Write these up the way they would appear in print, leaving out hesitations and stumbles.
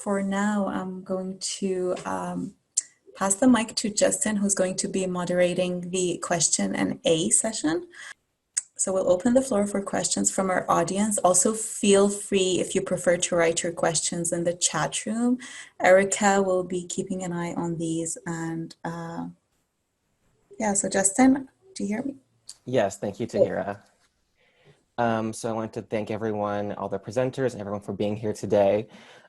for now, I'm going to pass the mic to Justin, who's going to be moderating the question and A session. So we'll open the floor for questions from our audience. Also, feel free, if you prefer, to write your questions in the chat room. Erica will be keeping an eye on these. And yeah, so Justin, do you hear me? Yes, thank you, Tahira. So I want to thank everyone, all the presenters, and everyone for being here today.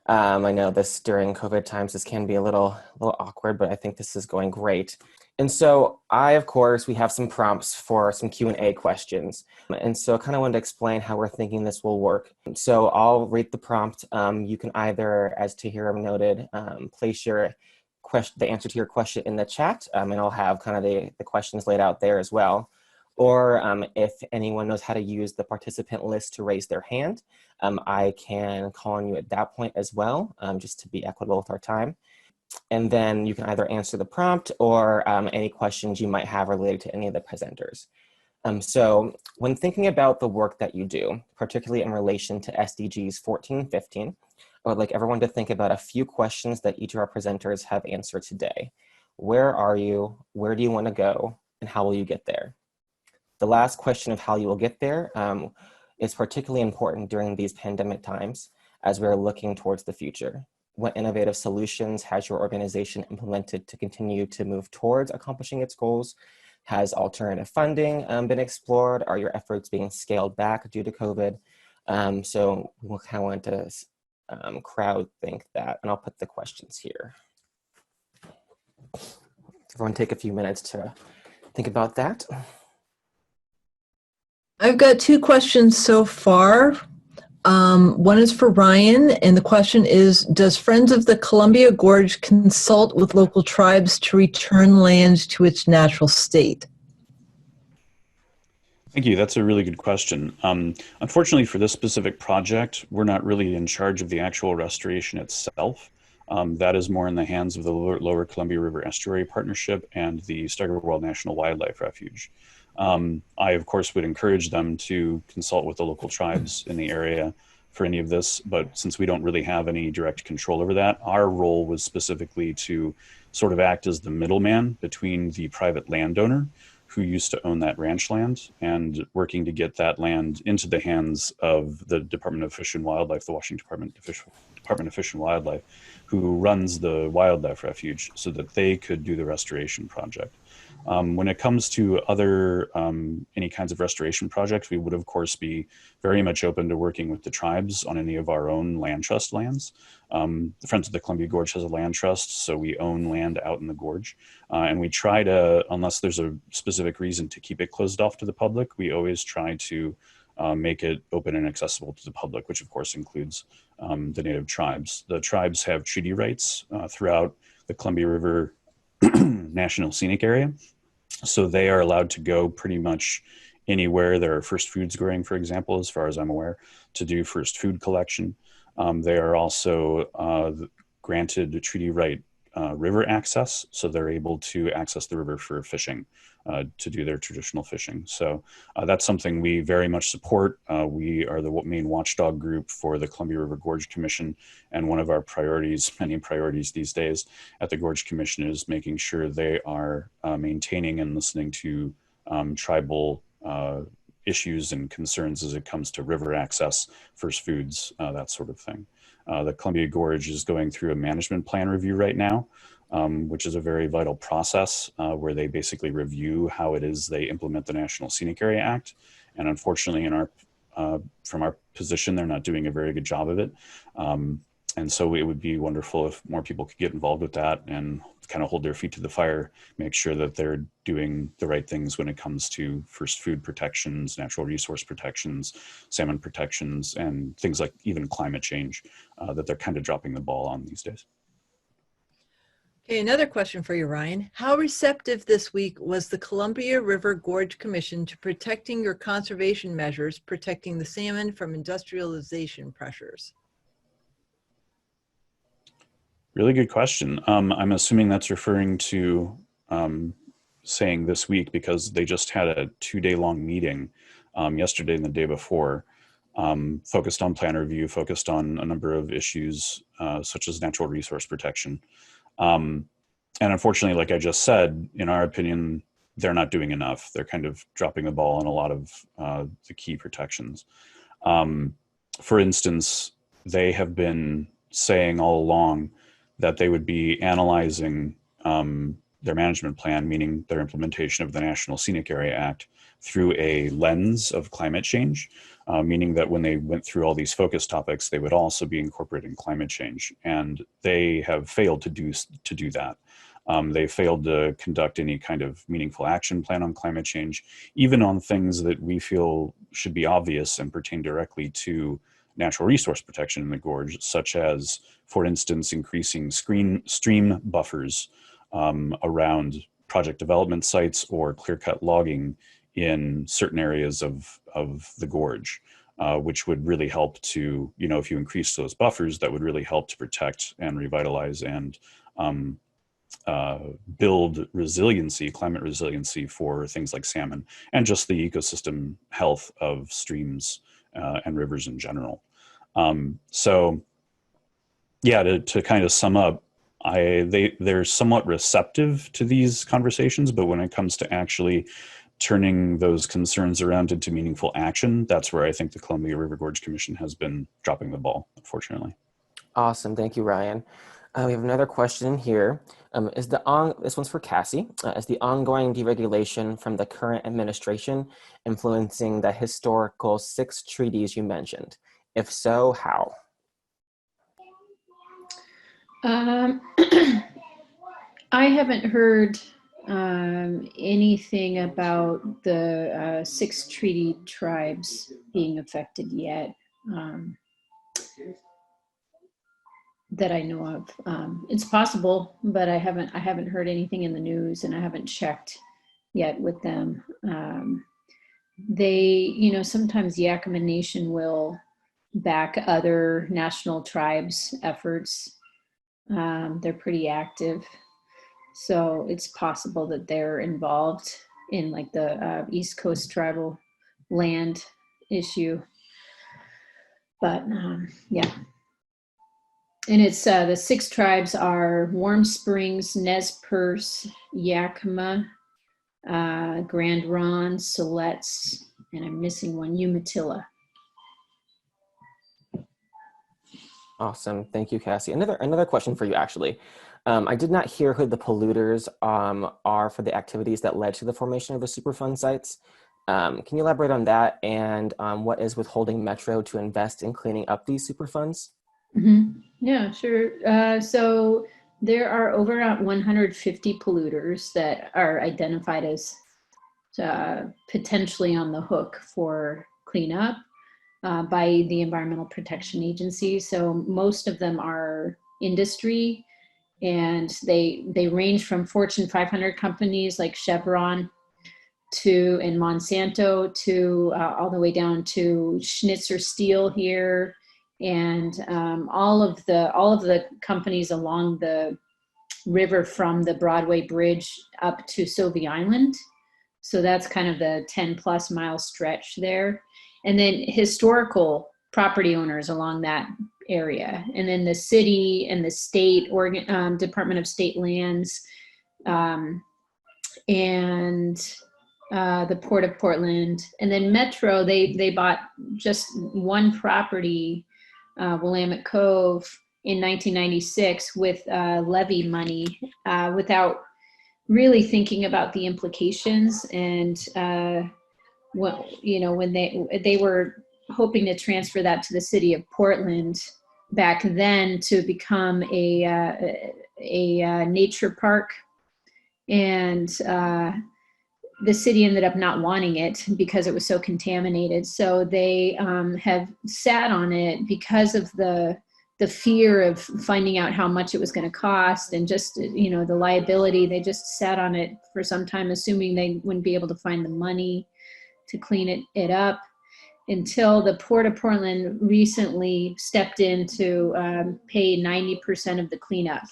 I know this during COVID times, this can be a little awkward, but I think this is going great. And so of course, we have some prompts for some Q&A questions. And so I kind of wanted to explain how we're thinking this will work. So I'll read the prompt. You can either, as Tahira noted, place the answer to your question in the chat, and I'll have kind of the questions laid out there as well. Or if anyone knows how to use the participant list to raise their hand, I can call on you at that point as well, just to be equitable with our time. And then you can either answer the prompt or any questions you might have related to any of the presenters. So when thinking about the work that you do, particularly in relation to SDGs 14 and 15, I would like everyone to think about a few questions that each of our presenters have answered today. Where are you? Where do you want to go? And how will you get there? The last question of how you will get there is particularly important during these pandemic times as we're looking towards the future. What innovative solutions has your organization implemented to continue to move towards accomplishing its goals? Has alternative funding been explored? Are your efforts being scaled back due to COVID? So we'll kind of want to crowd think that, and I'll put the questions here. Everyone take a few minutes to think about that. I've got two questions so far. One is for Ryan, and the question is, does Friends of the Columbia Gorge consult with local tribes to return land to its natural state? Thank you. That's a really good question. Unfortunately, for this specific project, we're not really in charge of the actual restoration itself. That is more in the hands of the Lower Columbia River Estuary Partnership and the Steigerwald National Wildlife Refuge. I, of course, would encourage them to consult with the local tribes in the area for any of this, but since we don't really have any direct control over that, our role was specifically to sort of act as the middleman between the private landowner who used to own that ranch land and working to get that land into the hands of the Department of Fish and Wildlife, the Washington Department of Fish and Wildlife, who runs the wildlife refuge, so that they could do the restoration project. When it comes to other any kinds of restoration projects, we would of course be very much open to working with the tribes on any of our own land trust lands. The Friends of the Columbia Gorge has a land trust, so we own land out in the gorge. And we try to, unless there's a specific reason to keep it closed off to the public, we always try to make it open and accessible to the public, which of course includes the native tribes. The tribes have treaty rights throughout the Columbia River National Scenic Area. So they are allowed to go pretty much anywhere there are first foods growing, for example, as far as I'm aware, to do first food collection. They are also granted treaty right river access, so they're able to access the river for fishing, to do their traditional fishing. So that's something we very much support. We are the main watchdog group for the Columbia River Gorge Commission, and one of our priorities, many priorities these days at the Gorge Commission, is making sure they are maintaining and listening to tribal issues and concerns as it comes to river access, first foods, that sort of thing. The Columbia Gorge is going through a management plan review right now, which is a very vital process where they basically review how it is they implement the National Scenic Area Act. And unfortunately, from our position, they're not doing a very good job of it. And so it would be wonderful if more people could get involved with that and kind of hold their feet to the fire, make sure that they're doing the right things when it comes to first food protections, natural resource protections, salmon protections, and things like even climate change that they're kind of dropping the ball on these days. Okay, another question for you, Ryan. How receptive this week was the Columbia River Gorge Commission to protecting your conservation measures, protecting the salmon from industrialization pressures? Really good question. I'm assuming that's referring to saying this week, because they just had a 2-day long meeting yesterday and the day before focused on plan review, focused on a number of issues such as natural resource protection. And unfortunately, like I just said, in our opinion, they're not doing enough. They're kind of dropping the ball on a lot of the key protections. For instance, they have been saying all along that they would be analyzing their management plan, meaning their implementation of the National Scenic Area Act, through a lens of climate change, meaning that when they went through all these focus topics, they would also be incorporating climate change. And they have failed to do that. They failed to conduct any kind of meaningful action plan on climate change, even on things that we feel should be obvious and pertain directly to natural resource protection in the gorge, such as, for instance, increasing stream buffers around project development sites or clear-cut logging in certain areas of the gorge, which would really help to, if you increase those buffers, that would really help to protect and revitalize and build resiliency, climate resiliency for things like salmon and just the ecosystem health of streams and rivers in general. So yeah, to kind of sum up, they're somewhat receptive to these conversations, but when it comes to actually turning those concerns around into meaningful action, that's where I think the Columbia River Gorge Commission has been dropping the ball, unfortunately. Awesome, thank you, Ryan. We have another question here. This one's for Cassie. Is the ongoing deregulation from the current administration influencing the historical 6 treaties you mentioned? If so, how? I haven't heard anything about the 6 treaty tribes being affected yet. That I know of. It's possible, but I haven't heard anything in the news, and I haven't checked yet with them. They, sometimes Yakima Nation will back other national tribes' efforts. They're pretty active, so it's possible that they're involved in like the East Coast tribal land issue. But yeah. And it's the 6 tribes are Warm Springs, Nez Perce, Yakima, Grand Ronde, Siletz, and I'm missing one, Umatilla. Awesome, thank you, Cassie. Another question for you, actually. I did not hear who the polluters are for the activities that led to the formation of the Superfund sites. Can you elaborate on that, and what is withholding Metro to invest in cleaning up these Superfunds? Mm-hmm. Yeah, sure. So there are over 150 polluters that are identified as potentially on the hook for cleanup by the Environmental Protection Agency. So most of them are industry, and they range from Fortune 500 companies like Chevron and Monsanto to all the way down to Schnitzer Steel here. And all of the companies along the river from the Broadway Bridge up to Sylvie Island. So that's kind of the 10+ mile stretch there. And then historical property owners along that area. And then the city and the state, Department of State Lands, and the Port of Portland. And then Metro, they bought just one property, Willamette Cove, in 1996 with levy money without really thinking about the implications. And when they were hoping to transfer that to the city of Portland back then to become a nature park, and the city ended up not wanting it because it was so contaminated. So they have sat on it because of the fear of finding out how much it was going to cost, and just, the liability. They just sat on it for some time, assuming they wouldn't be able to find the money to clean it up, until the Port of Portland recently stepped in to pay 90% of the cleanup.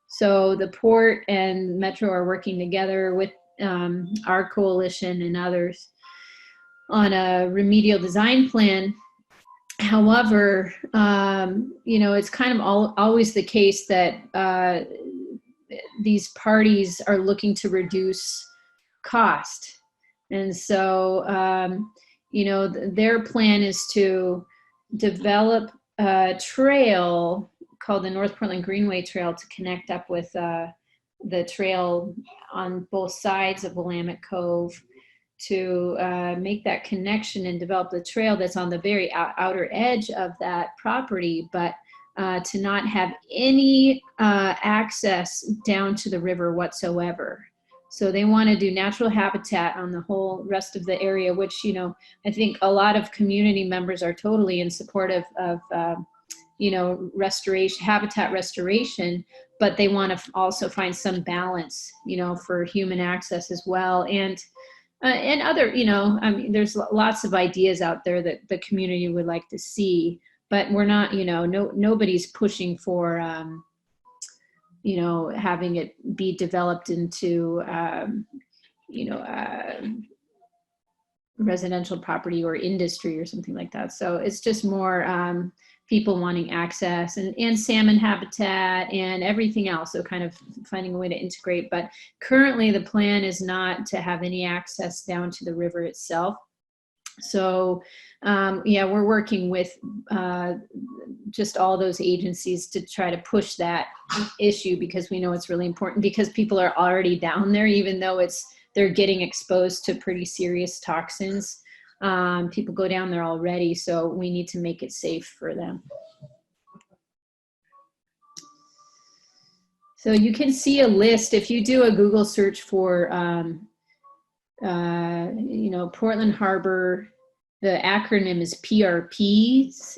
So the port and Metro are working together with our coalition and others on a remedial design plan However, you know, it's kind of always the case that these parties are looking to reduce cost. And so, you know, their plan is to develop a trail called the North Portland Greenway Trail to connect up with the trail on both sides of Willamette Cove, to make that connection and develop the trail that's on the very outer edge of that property, but to not have any access down to the river whatsoever. So they want to do natural habitat on the whole rest of the area, which, you know, I think a lot of community members are totally in support of you know, restoration, habitat restoration, but they want to also find some balance, you know, for human access as well. And other, you know, I mean, there's lots of ideas out there that the community would like to see, but we're not, you know, nobody's pushing for, you know, having it be developed into, you know, residential property or industry or something like that. So it's just more people wanting access and salmon habitat and everything else. So kind of finding a way to integrate. But currently the plan is not to have any access down to the river itself. So yeah, we're working with just all those agencies to try to push that issue, because we know it's really important, because people are already down there, even though they're getting exposed to pretty serious toxins. People go down there already, so we need to make it safe for them. So you can see a list if you do a Google search for, you know, Portland Harbor. The acronym is PRPs.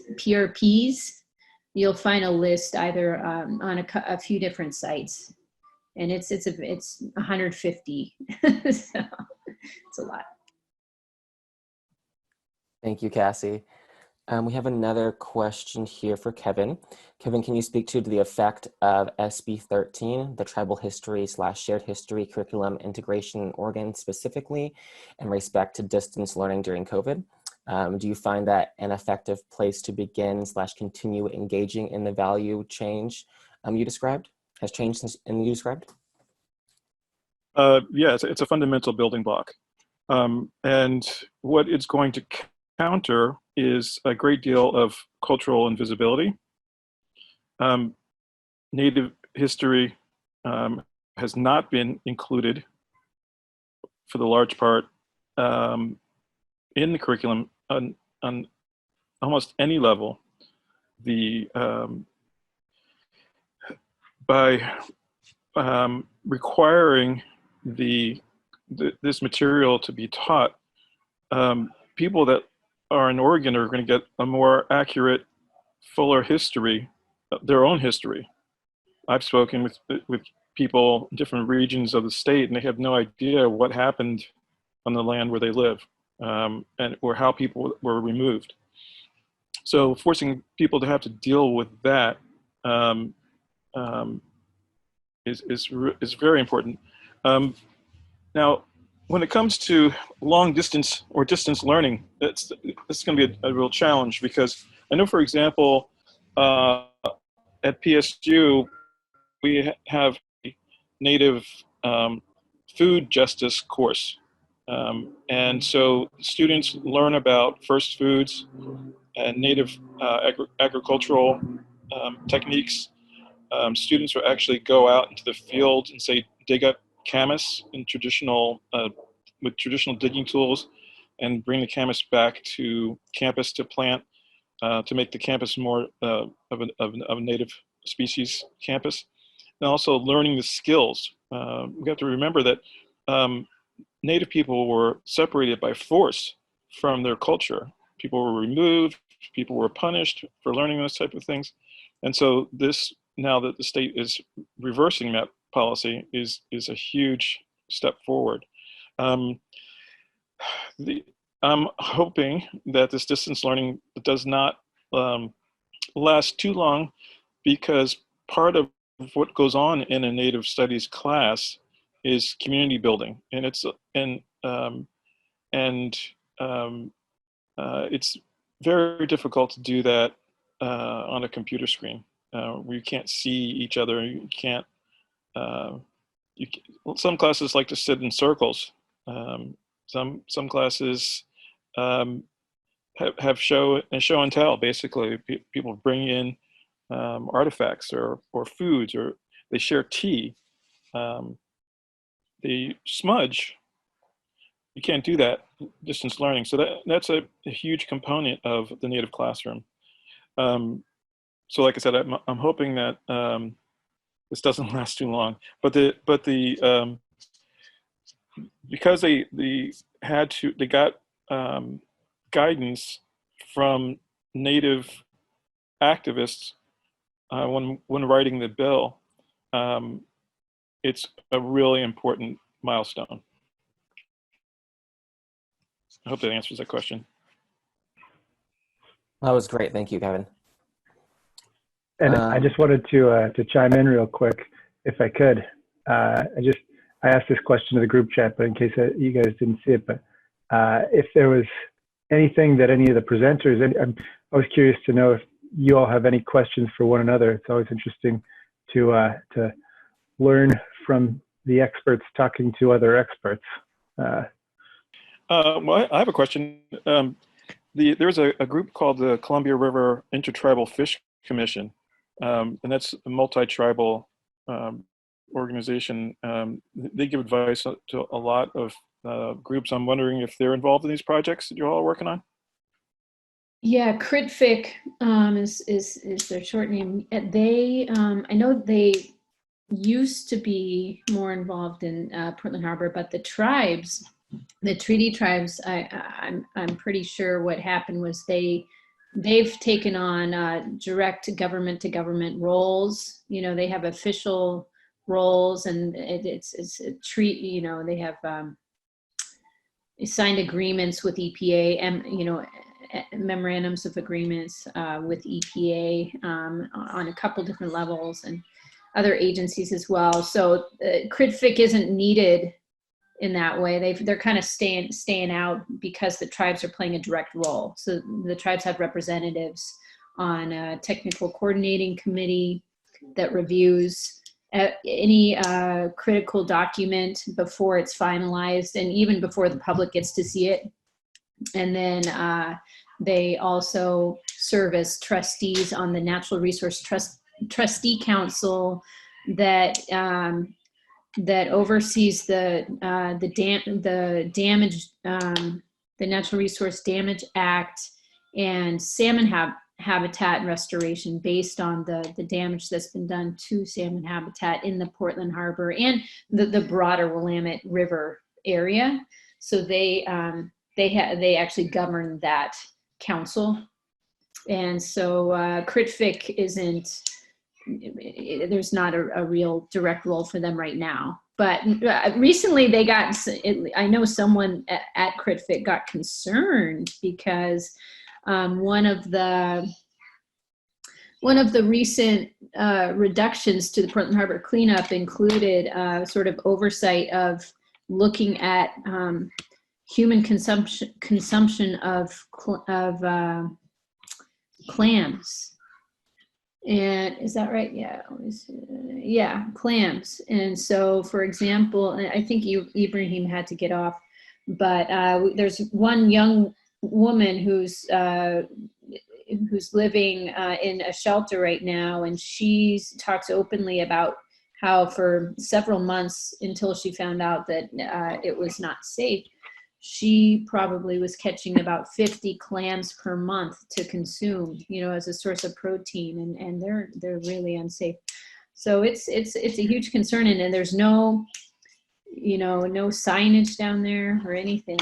You'll find a list either on a few different sites, and it's 150. So it's a lot. Thank you, Cassie. We have another question here for Kevin. Kevin, can you speak to the effect of SB 13, the tribal history / shared history curriculum integration in Oregon specifically, in respect to distance learning during COVID? Do you find that an effective place to begin / continue engaging in the value change you described? Has changed in you described? Yeah, it's a fundamental building block. And what it's going to counter is a great deal of cultural invisibility. Native history has not been included, for the large part, in the curriculum on almost any level. By requiring this material to be taught, people that are in Oregon are going to get a more accurate, fuller history, their own history. I've spoken with people in different regions of the state, and they have no idea what happened on the land where they live, or how people were removed. So forcing people to have to deal with that is very important. Now, when it comes to long distance or distance learning, it's going to be a real challenge, because I know, for example, at PSU, we have a Native food justice course. And so students learn about first foods and Native agricultural techniques. Students will actually go out into the field and, say, dig up camas in with traditional digging tools, and bring the camas back to campus to plant, to make the campus more of a native species campus. And also learning the skills. We have to remember that Native people were separated by force from their culture. People were removed, people were punished for learning those type of things. And so this, now that the state is reversing that policy, is a huge step forward. I'm hoping that this distance learning does not last too long, because part of what goes on in a Native Studies class is community building, and it's very difficult to do that on a computer screen, where you can't see each other. You can't. Some classes like to sit in circles. Some classes have show and tell. Basically, people bring in artifacts or foods, or they share tea. They smudge. You can't do that distance learning. So that's a huge component of the native classroom. So like I said, I'm hoping that this doesn't last too long. But because they got guidance from native activists when writing the bill, it's a really important milestone. I hope that answers that question. That was great. Thank you, Kevin. And I just wanted to chime in real quick, if I could. I asked this question to the group chat, but in case you guys didn't see it, but if there was anything that any of the presenters, I was curious to know if you all have any questions for one another. It's always interesting to learn from the experts talking to other experts. Well, I have a question. There's a group called the Columbia River Intertribal Fish Commission, and that's a multi-tribal organization. They give advice to a lot of groups. I'm wondering if they're involved in these projects that you're all working on? Yeah, CritFic is their short name. They, I know they used to be more involved in Portland Harbor, but the tribes, the treaty tribes, I'm pretty sure what happened was they've taken on direct government to government roles. You know, they have official roles, and it's a treat. You know, they have signed agreements with EPA, and you know, memorandums of agreements with EPA on a couple different levels, and other agencies as well. So CritFic isn't needed in that way. They're kind of staying out because the tribes are playing a direct role. So the tribes have representatives on a technical coordinating committee that reviews any critical document before it's finalized, and even before the public gets to see it. And then they also serve as trustees on the Natural Resource Trustee Council that oversees the Natural Resource Damage Act and salmon habitat restoration based on the damage that's been done to salmon habitat in the Portland Harbor and the broader Willamette River area. So they actually govern that council. And so CritFic isn't, there's not a real direct role for them right now. But recently they got, I know someone at CritFic got concerned because one of the recent reductions to the Portland Harbor cleanup included sort of oversight of looking at human consumption of clams. And is that right? Yeah. Yeah, clams. And so, for example, I think Ibrahim had to get off, but there's one young woman who's living in a shelter right now, and she talks openly about how for several months until she found out that it was not safe, she probably was catching about 50 clams per month to consume, you know, as a source of protein, and they're really unsafe. So it's a huge concern, and there's no, you know, no signage down there or anything.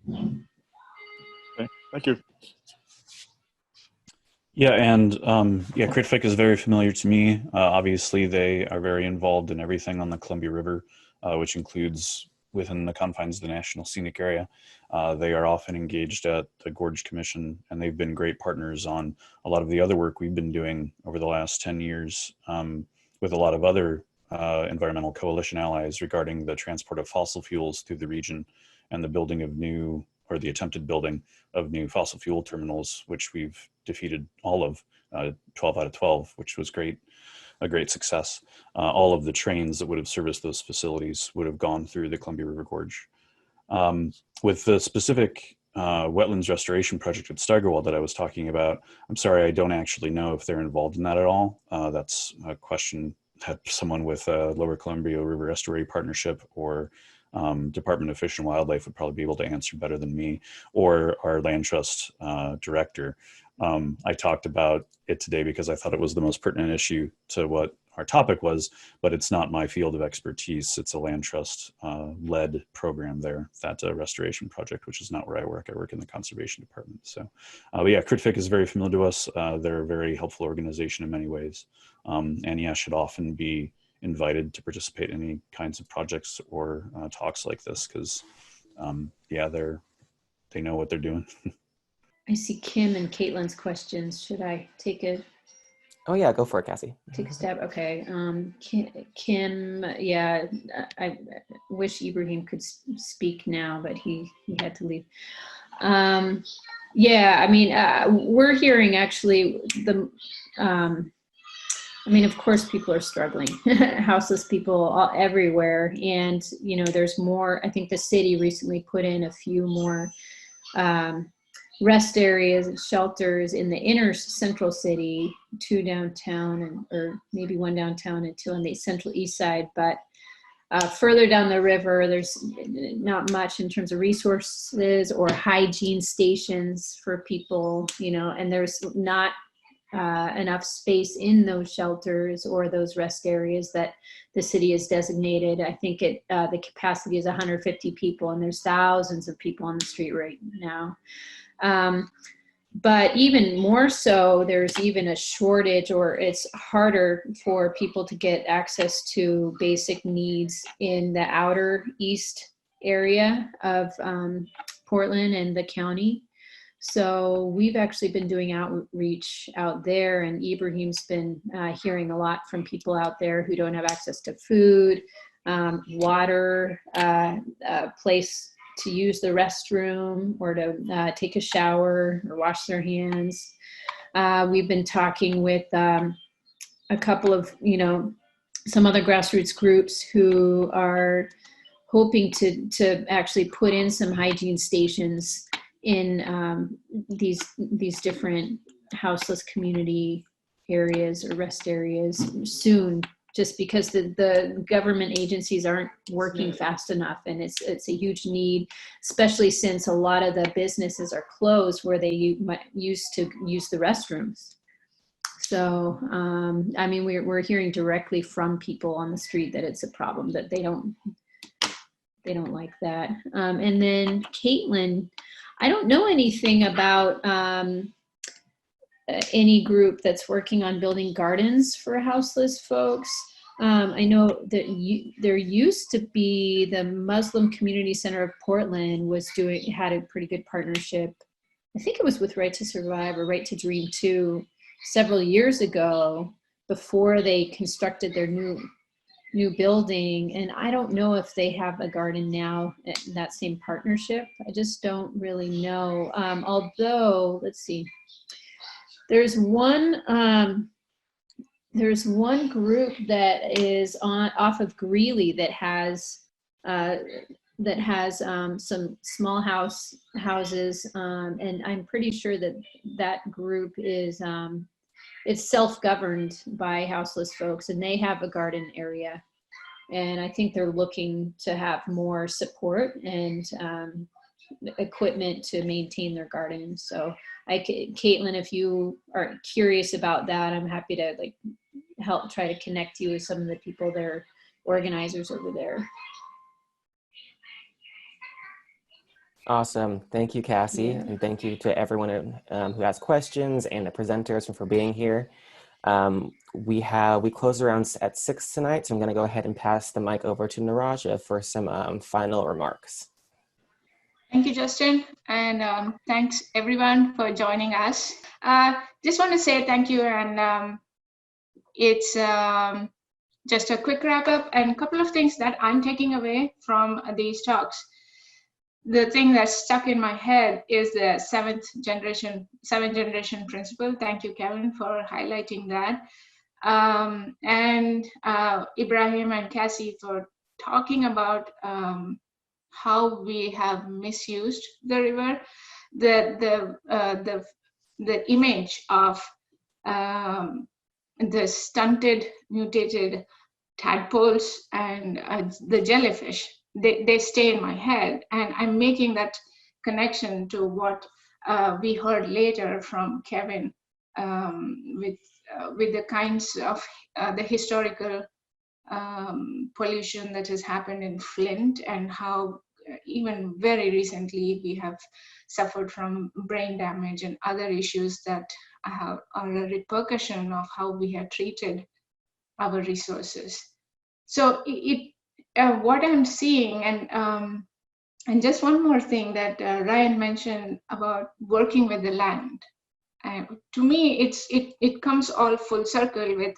Okay, thank you. Yeah, and CritFic is very familiar to me. Obviously, they are very involved in everything on the Columbia River, which includes within the confines of the National Scenic Area. They are often engaged at the Gorge Commission, and they've been great partners on a lot of the other work we've been doing over the last 10 years with a lot of other environmental coalition allies regarding the transport of fossil fuels through the region and the building of new or the attempted building of new fossil fuel terminals, which we've defeated all of, 12 out of 12, which was great. A great success. All of the trains that would have serviced those facilities would have gone through the Columbia River Gorge. With the specific wetlands restoration project at Steigerwald that I was talking about, I'm sorry, I don't actually know if they're involved in that at all. That's a question that someone with Lower Columbia River Estuary Partnership or Department of Fish and Wildlife would probably be able to answer better than me, or our land trust director. I talked about it today because I thought it was the most pertinent issue to what our topic was, but it's not my field of expertise. It's a land trust led program there, that restoration project, which is not where I work. I work in the conservation department. So but yeah, CRITFIC is very familiar to us. They're a very helpful organization in many ways. And yeah, should often be invited to participate in any kinds of projects or talks like this, because yeah, they know what they're doing. I see Kim and Caitlin's questions. Should I take a Oh yeah, go for it, Cassie. take a stab? Okay. Kim, yeah, I wish Ibrahim could speak now, but he had to leave. Yeah, I mean, we're hearing actually I mean, of course, people are struggling, houseless people everywhere. And, you know, there's more, I think the city recently put in a few more rest areas and shelters in the inner central city, 2 downtown, or maybe 1 downtown and 2 on the central east side. But further down the river, there's not much in terms of resources or hygiene stations for people, you know, and there's not enough space in those shelters or those rest areas that the city has designated. I think the capacity is 150 people, and there's thousands of people on the street right now. But even more so, there's even a shortage, or it's harder for people to get access to basic needs in the outer east area of Portland and the county. So we've actually been doing outreach out there, and Ibrahim's been hearing a lot from people out there who don't have access to food, water, a place to use the restroom or to take a shower or wash their hands. We've been talking with a couple of, you know, some other grassroots groups who are hoping to actually put in some hygiene stations in these different houseless community areas or rest areas soon, just because the government agencies aren't working fast enough, and it's a huge need, especially since a lot of the businesses are closed where they used to use the restrooms. So I mean, we're hearing directly from people on the street that it's a problem, that they don't like that. And then Caitlin, I don't know anything about any group that's working on building gardens for houseless folks. I know that there used to be the Muslim Community Center of Portland had a pretty good partnership. I think it was with Right to Survive or Right to Dream too, several years ago, before they constructed their new building. And I don't know if they have a garden now in that same partnership. I just don't really know. Although, let's see, there's one group that is off of Greeley that has some small houses, and I'm pretty sure that group is it's self-governed by houseless folks, and they have a garden area. And I think they're looking to have more support and equipment to maintain their garden. So Caitlin, if you are curious about that, I'm happy to help try to connect you with some of the people, their organizers over there. Awesome. Thank you, Cassie. Yeah. And thank you to everyone who asked questions, and the presenters for being here. We close around at 6 tonight, so I'm going to go ahead and pass the mic over to Naraja for some final remarks. Thank you, Justin, and thanks everyone for joining us. Just want to say thank you, and it's just a quick wrap up and a couple of things that I'm taking away from these talks. the thing that's stuck in my head is the seventh generation principle. Thank you, Kevin, for highlighting that. And Ibrahim and Cassie for talking about how we have misused the river. The image of the stunted, mutated tadpoles and the jellyfish, they stay in my head, and I'm making that connection to what we heard later from Kevin with the kinds of the historical pollution that has happened in Flint, and how even very recently we have suffered from brain damage and other issues that are a repercussion of how we have treated our resources. So what I'm seeing, and just one more thing that Ryan mentioned about working with the land. To me, it comes all full circle with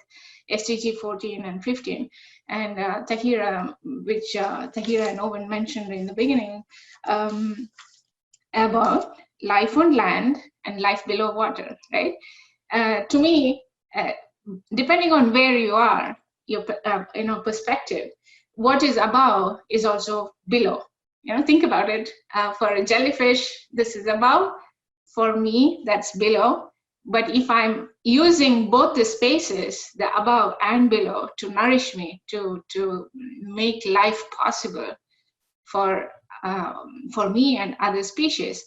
SDG 14 and 15, and Tahira, which Tahira and Owen mentioned in the beginning, about life on land and life below water, right? To me, depending on where you are, your perspective, what is above is also below. Think about it. For a jellyfish, this is above. For me, that's below. But if I'm using both the spaces, the above and below, to nourish me, to make life possible for me and other species,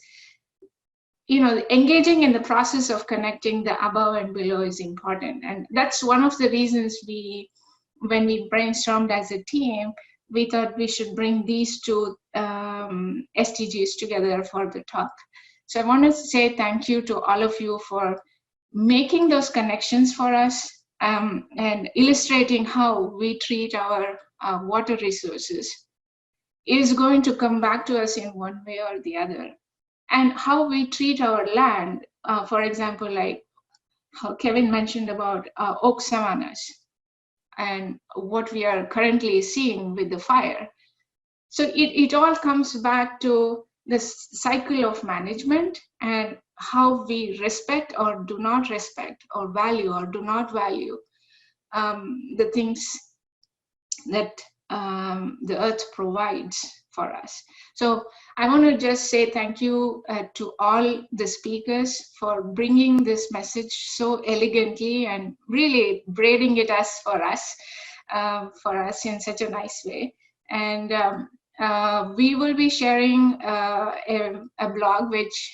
engaging in the process of connecting the above and below is important. And that's one of the reasons when we brainstormed as a team, we thought we should bring these two SDGs together for the talk. So I wanted to say thank you to all of you for making those connections for us, and illustrating how we treat our water resources is going to come back to us in one way or the other. And how we treat our land, for example, like how Kevin mentioned about oak savannas and what we are currently seeing with the fire. So it all comes back to this cycle of management and how we respect or do not respect, or value or do not value the things that the earth provides for us. So I want to just say thank you to all the speakers for bringing this message so elegantly and really braiding it for us in such a nice way. And we will be sharing a blog which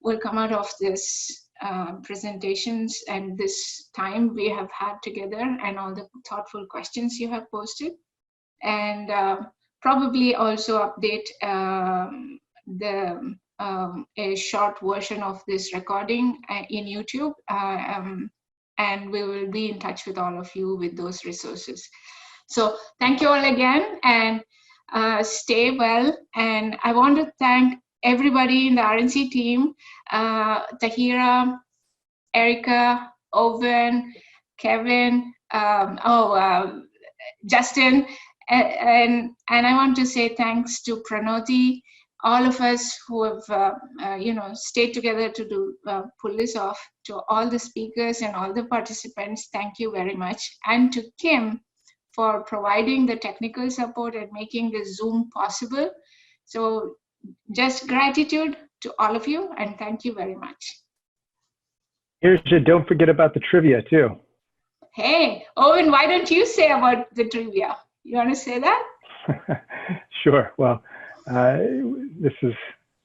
will come out of this presentations and this time we have had together, and all the thoughtful questions you have posted, and probably also update a short version of this recording in YouTube, and we will be in touch with all of you with those resources. So thank you all again, and stay well. And I want to thank everybody in the RNC team, Tahira, Erica, Owen, Kevin, Justin, and I want to say thanks to Pranoti, all of us who have stayed together to pull this off. To all the speakers and all the participants, thank you very much. And to Kim for providing the technical support and making this Zoom possible. So just gratitude to all of you, and thank you very much. Don't forget about the trivia too. Hey, Owen, why don't you say about the trivia? You want to say that? Sure. Well, this is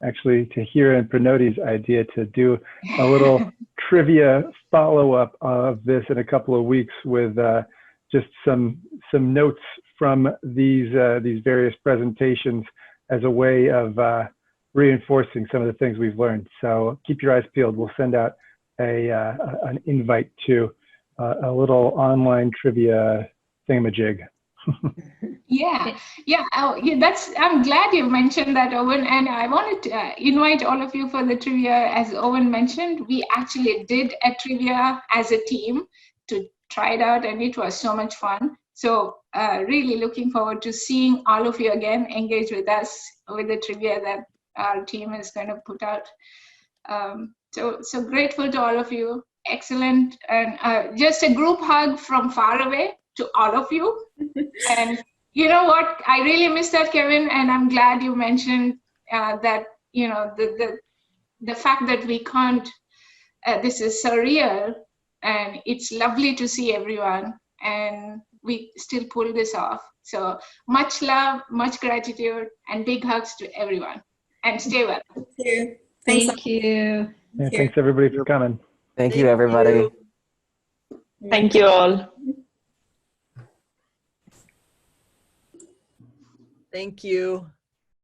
actually Tahira and Pranoti's idea to do a little trivia follow-up of this in a couple of weeks with just some notes from these various presentations as a way of reinforcing some of the things we've learned. So keep your eyes peeled. We'll send out an invite to a little online trivia thingamajig. Yeah. I'm glad you mentioned that, Owen. And I wanted to invite all of you for the trivia. As Owen mentioned, we actually did a trivia as a team to try it out, and it was so much fun. So really looking forward to seeing all of you again engage with us with the trivia that our team is going to put out. So grateful to all of you. Excellent. And just a group hug from far away to all of you. And you know what? I really miss that, Kevin. And I'm glad you mentioned that, you know, the fact that we can't, this is surreal. And it's lovely to see everyone. And we still pull this off. So much love, much gratitude, and big hugs to everyone. And stay well. Thank you. Thank you. Yeah, thanks everybody for coming. Thank you, everybody. Thank you all. Thank you.